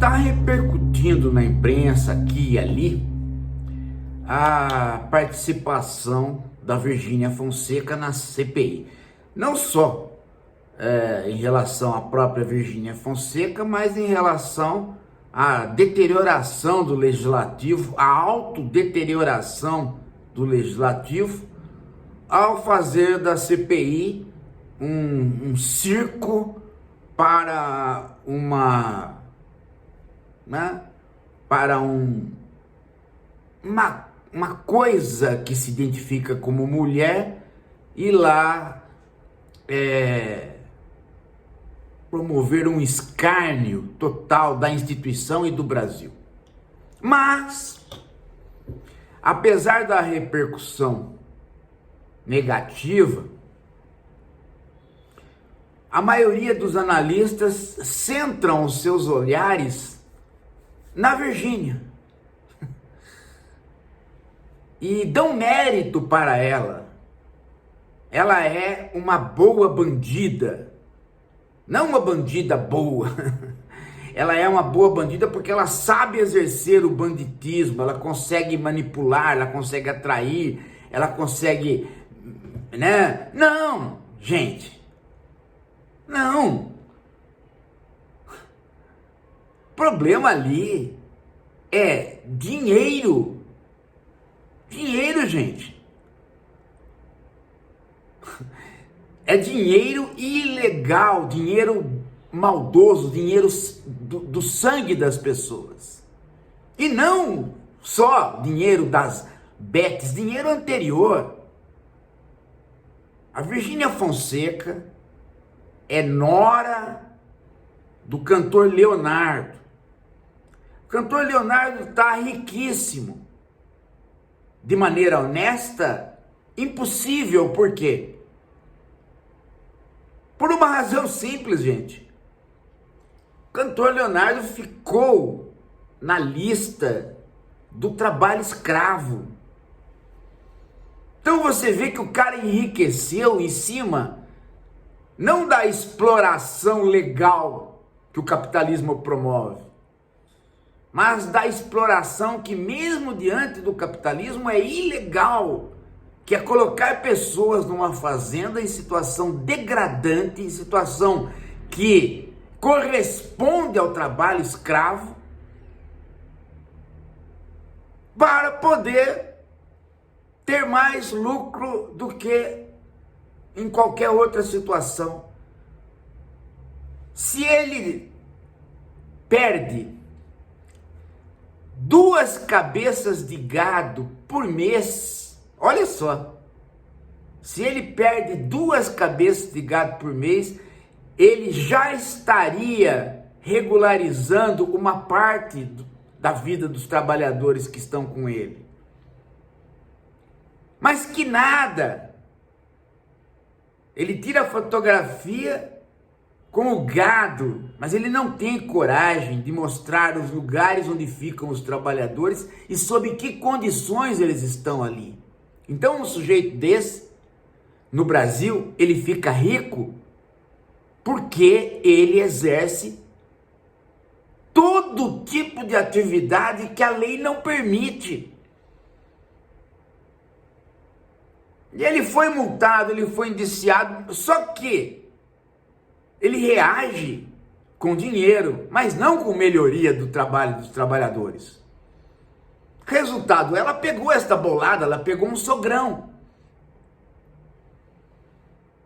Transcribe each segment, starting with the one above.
Está repercutindo na imprensa aqui e ali a participação da Virgínia Fonseca na CPI. Não só em relação à própria Virgínia Fonseca, mas em relação à deterioração do Legislativo, à autodeterioração do Legislativo, ao fazer da CPI um circo para uma coisa que se identifica como mulher e lá promover um escárnio total da instituição e do Brasil. Mas, apesar da repercussão negativa, a maioria dos analistas centram os seus olhares na Virgínia e dão mérito para ela. Ela é uma boa bandida, não uma bandida boa. Ela é uma boa bandida porque ela sabe exercer o banditismo, ela consegue manipular, ela consegue atrair, ela consegue, né? Não, gente, não. O problema ali é dinheiro. Dinheiro, gente. É dinheiro ilegal, dinheiro maldoso, dinheiro do sangue das pessoas. E não só dinheiro das bets, dinheiro anterior. A Virgínia Fonseca é nora do cantor Leonardo. O cantor Leonardo está riquíssimo. De maneira honesta, impossível, por quê? Por uma razão simples, gente. O cantor Leonardo ficou na lista do trabalho escravo. Então você vê que o cara enriqueceu em cima, não da exploração legal que o capitalismo promove, mas da exploração que mesmo diante do capitalismo é ilegal, que é colocar pessoas numa fazenda em situação degradante, em situação que corresponde ao trabalho escravo, para poder ter mais lucro do que em qualquer outra situação. Se ele perde 2 cabeças de gado por mês, olha só, se ele perde 2 cabeças de gado por mês, ele já estaria regularizando uma parte da vida dos trabalhadores que estão com ele. Mas que nada! Ele tira a fotografia com o gado, mas ele não tem coragem de mostrar os lugares onde ficam os trabalhadores e sob que condições eles estão ali. Então, um sujeito desse, no Brasil, ele fica rico porque ele exerce todo tipo de atividade que a lei não permite. E ele foi multado, ele foi indiciado, só que ele reage com dinheiro, mas não com melhoria do trabalho dos trabalhadores. Resultado, ela pegou esta bolada, ela pegou um sogrão.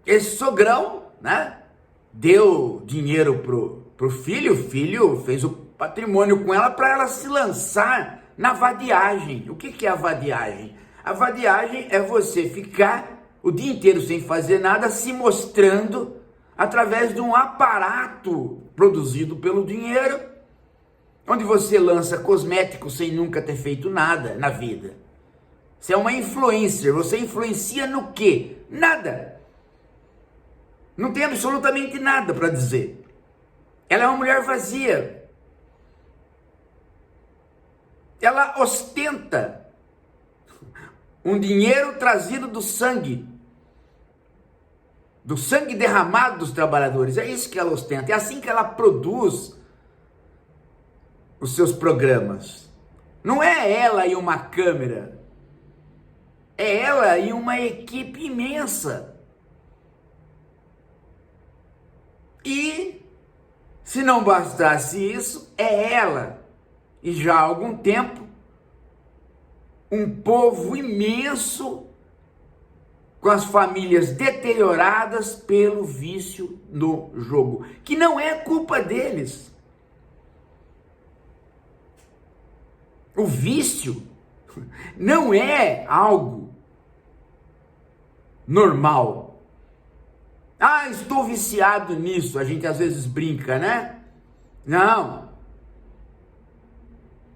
Esse sogrão, né, deu dinheiro pro filho, o filho fez o patrimônio com ela para ela se lançar na vadiagem. O que é a vadiagem? A vadiagem é você ficar o dia inteiro sem fazer nada, se mostrando através de um aparato produzido pelo dinheiro, onde você lança cosméticos sem nunca ter feito nada na vida. Você é uma influencer, você influencia no quê? Nada. Não tem absolutamente nada para dizer. Ela é uma mulher vazia. Ela ostenta um dinheiro trazido do sangue derramado dos trabalhadores. É isso que ela ostenta, é assim que ela produz os seus programas. Não é ela e uma câmera. É ela e uma equipe imensa. E, se não bastasse isso, é ela, e já há algum tempo, um povo imenso, com as famílias deterioradas pelo vício no jogo, que não é culpa deles. O vício não é algo normal. Ah, estou viciado nisso. A gente às vezes brinca, né? Não.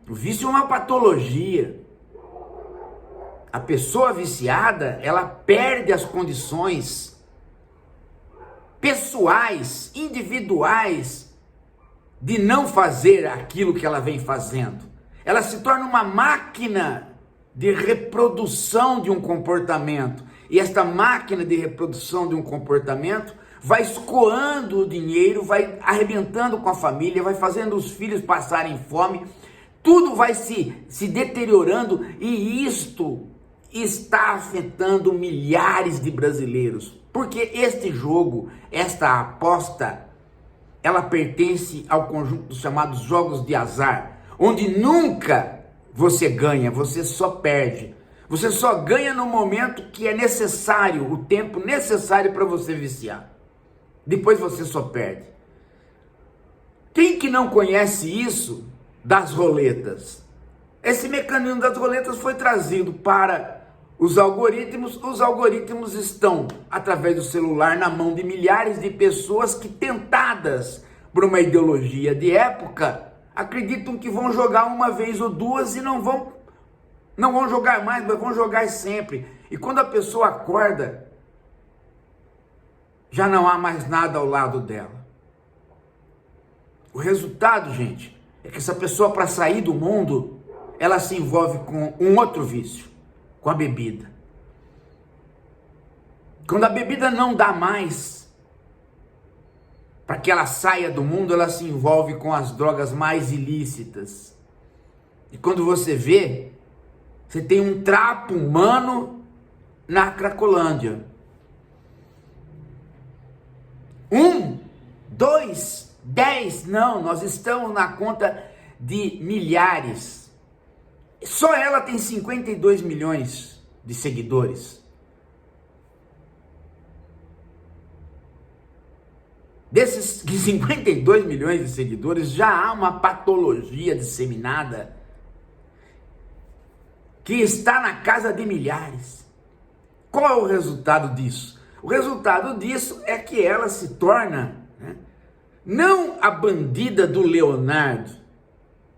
O vício é uma patologia. A pessoa viciada, ela perde as condições pessoais, individuais, de não fazer aquilo que ela vem fazendo. Ela se torna uma máquina de reprodução de um comportamento. E esta máquina de reprodução de um comportamento vai escoando o dinheiro, vai arrebentando com a família, vai fazendo os filhos passarem fome. Tudo vai se deteriorando, e isto está afetando milhares de brasileiros. Porque este jogo, esta aposta, ela pertence ao conjunto dos chamados jogos de azar, onde nunca você ganha, você só perde. Você só ganha no momento que é necessário, o tempo necessário para você viciar. Depois você só perde. Quem que não conhece isso das roletas? Esse mecanismo das roletas foi trazido para os algoritmos estão, através do celular, na mão de milhares de pessoas que, tentadas por uma ideologia de época, acreditam que vão jogar uma vez ou duas e não vão jogar mais, mas vão jogar sempre. E quando a pessoa acorda, já não há mais nada ao lado dela. O resultado, gente, é que essa pessoa, para sair do mundo, ela se envolve com um outro vício, com a bebida. Quando a bebida não dá mais, para que ela saia do mundo, ela se envolve com as drogas mais ilícitas. E quando você vê, você tem um trapo humano na Cracolândia. 1, 2, 10, não, nós estamos na conta de milhares. Só ela tem 52 milhões de seguidores. Desses 52 milhões de seguidores, já há uma patologia disseminada que está na casa de milhares. Qual é o resultado disso? O resultado disso é que ela se torna, não a bandida do Leonardo,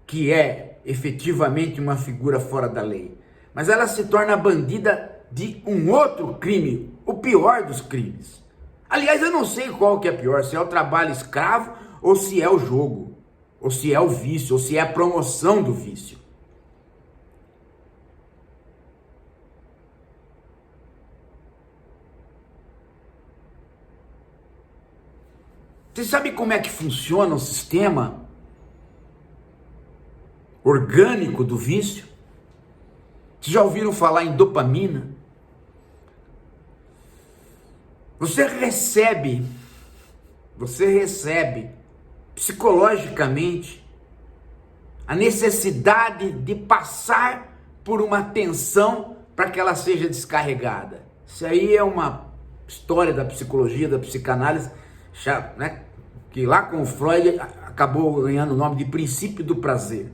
que é efetivamente uma figura fora da lei, mas ela se torna a bandida de um outro crime, o pior dos crimes. Aliás, eu não sei qual que é pior, se é o trabalho escravo, ou se é o jogo, ou se é o vício, ou se é a promoção do vício. Você sabe como é que funciona o sistema orgânico do vício? Vocês já ouviram falar em dopamina? Você recebe psicologicamente a necessidade de passar por uma tensão para que ela seja descarregada. Isso aí é uma história da psicologia, da psicanálise, né, que lá com o Freud acabou ganhando o nome de princípio do prazer.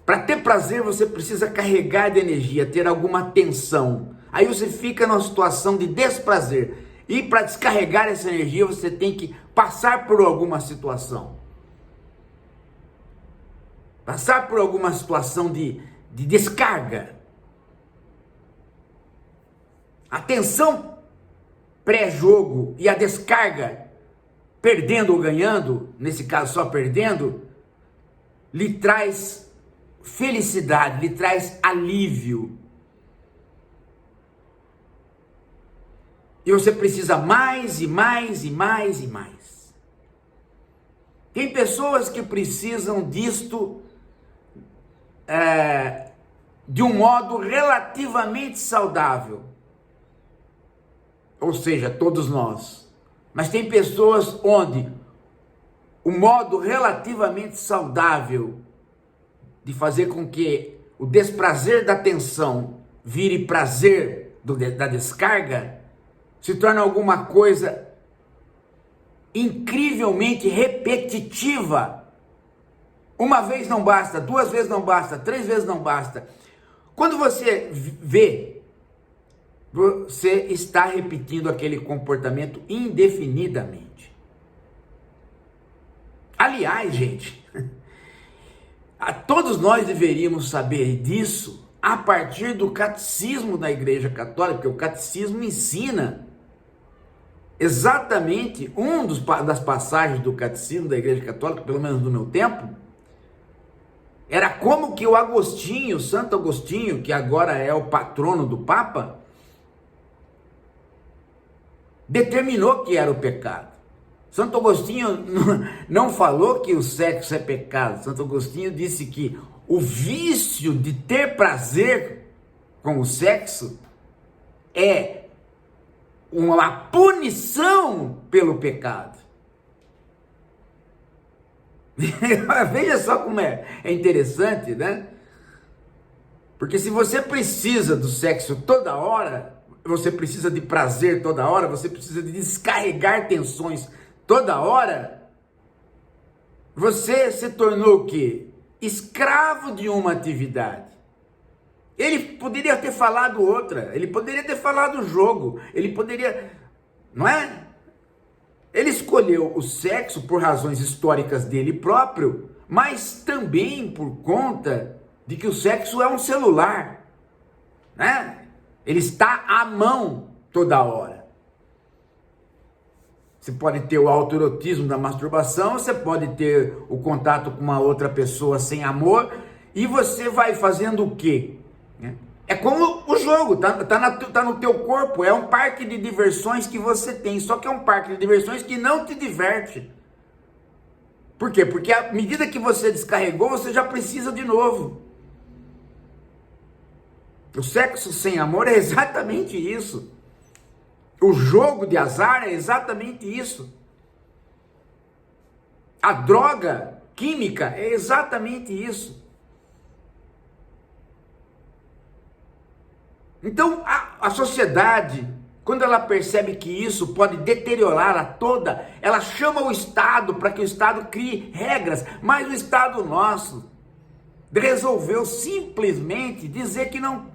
Para ter prazer, você precisa carregar de energia, ter alguma tensão. Aí você fica numa situação de desprazer. E para descarregar essa energia, você tem que passar por alguma situação. Passar por alguma situação de descarga. A tensão pré-jogo e a descarga, perdendo ou ganhando, nesse caso só perdendo, lhe traz felicidade, lhe traz alívio. E você precisa mais e mais e mais e mais. Tem pessoas que precisam disto de um modo relativamente saudável. Ou seja, todos nós. Mas tem pessoas onde o modo relativamente saudável de fazer com que o desprazer da tensão vire prazer da descarga se torna alguma coisa incrivelmente repetitiva. Uma vez não basta, duas vezes não basta, três vezes não basta. Quando você vê, você está repetindo aquele comportamento indefinidamente. Aliás, gente, todos nós deveríamos saber disso a partir do catecismo da Igreja Católica, porque o catecismo ensina exatamente das passagens do catecismo da Igreja Católica, pelo menos no meu tempo, era como que o Agostinho, Santo Agostinho, que agora é o patrono do Papa, determinou que era o pecado. Santo Agostinho não falou que o sexo é pecado. Santo Agostinho disse que o vício de ter prazer com o sexo é uma punição pelo pecado. Veja só como é interessante, né? Porque se você precisa do sexo toda hora, você precisa de prazer toda hora, você precisa de descarregar tensões toda hora, você se tornou o quê? Escravo de uma atividade. Ele poderia ter falado outra, ele poderia ter falado jogo, ele poderia, não é? Ele escolheu o sexo por razões históricas dele próprio, mas também por conta de que o sexo é um celular, né? Ele está à mão toda hora. Você pode ter o autoerotismo da masturbação, você pode ter o contato com uma outra pessoa sem amor, e você vai fazendo o quê? É como o jogo, tá no teu corpo, é um parque de diversões que você tem, só que é um parque de diversões que não te diverte. Por quê? Porque à medida que você descarregou, você já precisa de novo. O sexo sem amor é exatamente isso. O jogo de azar é exatamente isso. A droga química é exatamente isso. Então, a sociedade, quando ela percebe que isso pode deteriorá-la toda, ela chama o Estado para que o Estado crie regras, mas o Estado nosso resolveu simplesmente dizer que não,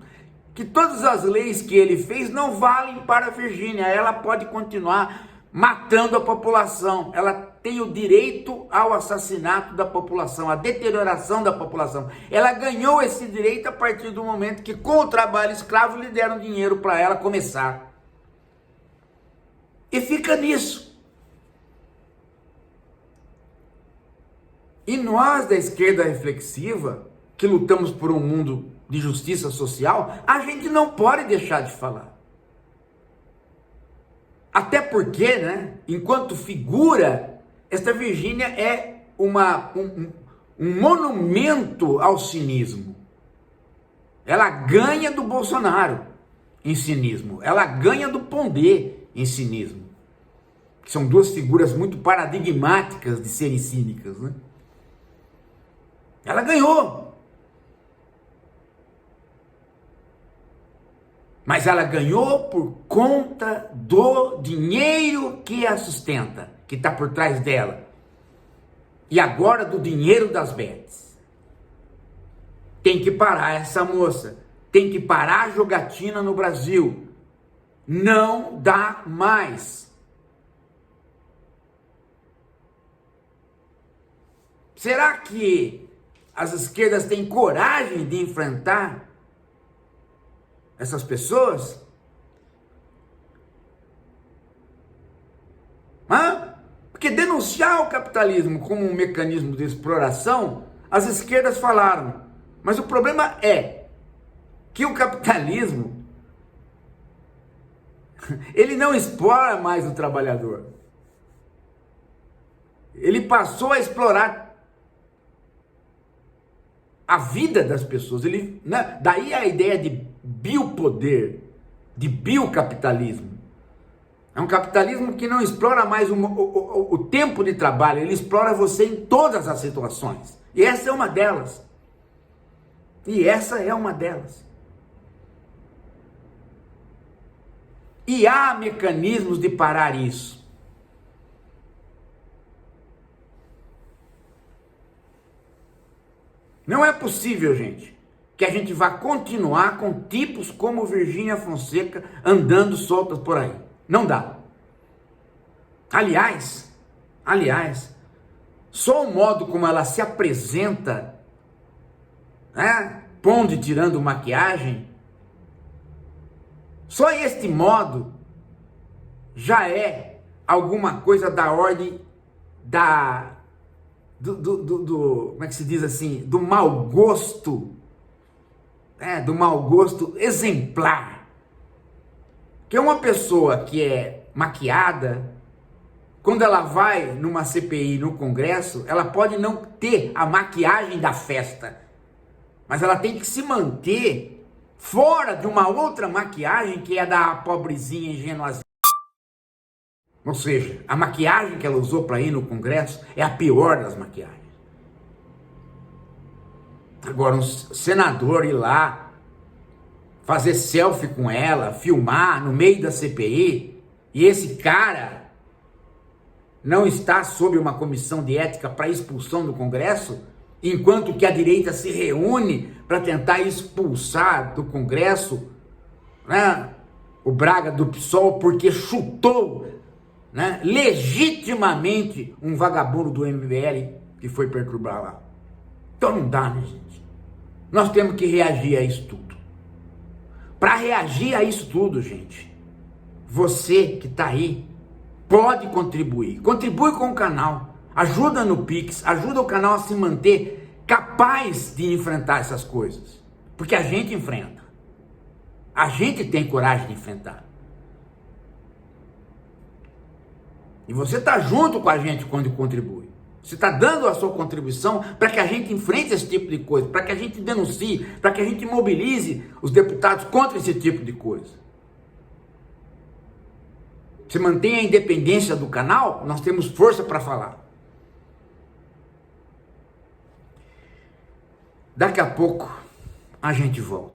que todas as leis que ele fez não valem para a Virgínia. Ela pode continuar matando a população, ela tem o direito ao assassinato da população, à deterioração da população. Ela ganhou esse direito a partir do momento que, com o trabalho escravo, lhe deram dinheiro para ela começar. E fica nisso. E nós da esquerda reflexiva, que lutamos por um mundo de justiça social, a gente não pode deixar de falar. Até porque, né, enquanto figura, esta Virgínia é um monumento ao cinismo. Ela ganha do Bolsonaro em cinismo. Ela ganha do Pondé em cinismo. Que são duas figuras muito paradigmáticas de serem cínicas, né? Ela ganhou. Mas ela ganhou por conta do dinheiro que a sustenta, que está por trás dela. E agora do dinheiro das bets. Tem que parar essa moça. Tem que parar a jogatina no Brasil. Não dá mais. Será que as esquerdas têm coragem de enfrentar essas pessoas? Porque denunciar o capitalismo como um mecanismo de exploração, as esquerdas falaram. Mas o problema é que o capitalismo, ele não explora mais o trabalhador. Ele passou a explorar a vida das pessoas. Ele, né? Daí a ideia de biopoder, de biocapitalismo. É um capitalismo que não explora mais o tempo de trabalho, ele explora você em todas as situações. E essa é uma delas. E essa é uma delas. E há mecanismos de parar isso. Não é possível, gente, que a gente vá continuar com tipos como Virgínia Fonseca andando soltas por aí. Não dá. Aliás, só o modo como ela se apresenta, né, pondo e tirando maquiagem, só este modo já é alguma coisa da ordem como é que se diz assim, do mau gosto, do mau gosto exemplar. Que é uma pessoa que é maquiada, quando ela vai numa CPI, no Congresso, ela pode não ter a maquiagem da festa, mas ela tem que se manter fora de uma outra maquiagem que é da pobrezinha ingenuazinha. Ou seja, a maquiagem que ela usou para ir no Congresso é a pior das maquiagens. Agora, um senador ir lá, fazer selfie com ela, filmar no meio da CPI, e esse cara não está sob uma comissão de ética para expulsão do Congresso, enquanto que a direita se reúne para tentar expulsar do Congresso, né, o Braga do PSOL porque chutou, né, legitimamente um vagabundo do MBL que foi perturbar lá. Então não dá, né, gente? Nós temos que reagir a isso tudo. Para reagir a isso tudo, gente, você que está aí pode contribuir. Contribui com o canal, ajuda no Pix, ajuda o canal a se manter capaz de enfrentar essas coisas. Porque a gente enfrenta. A gente tem coragem de enfrentar. E você está junto com a gente quando contribui. Você está dando a sua contribuição para que a gente enfrente esse tipo de coisa, para que a gente denuncie, para que a gente mobilize os deputados contra esse tipo de coisa. Se mantém a independência do canal, nós temos força para falar. Daqui a pouco a gente volta.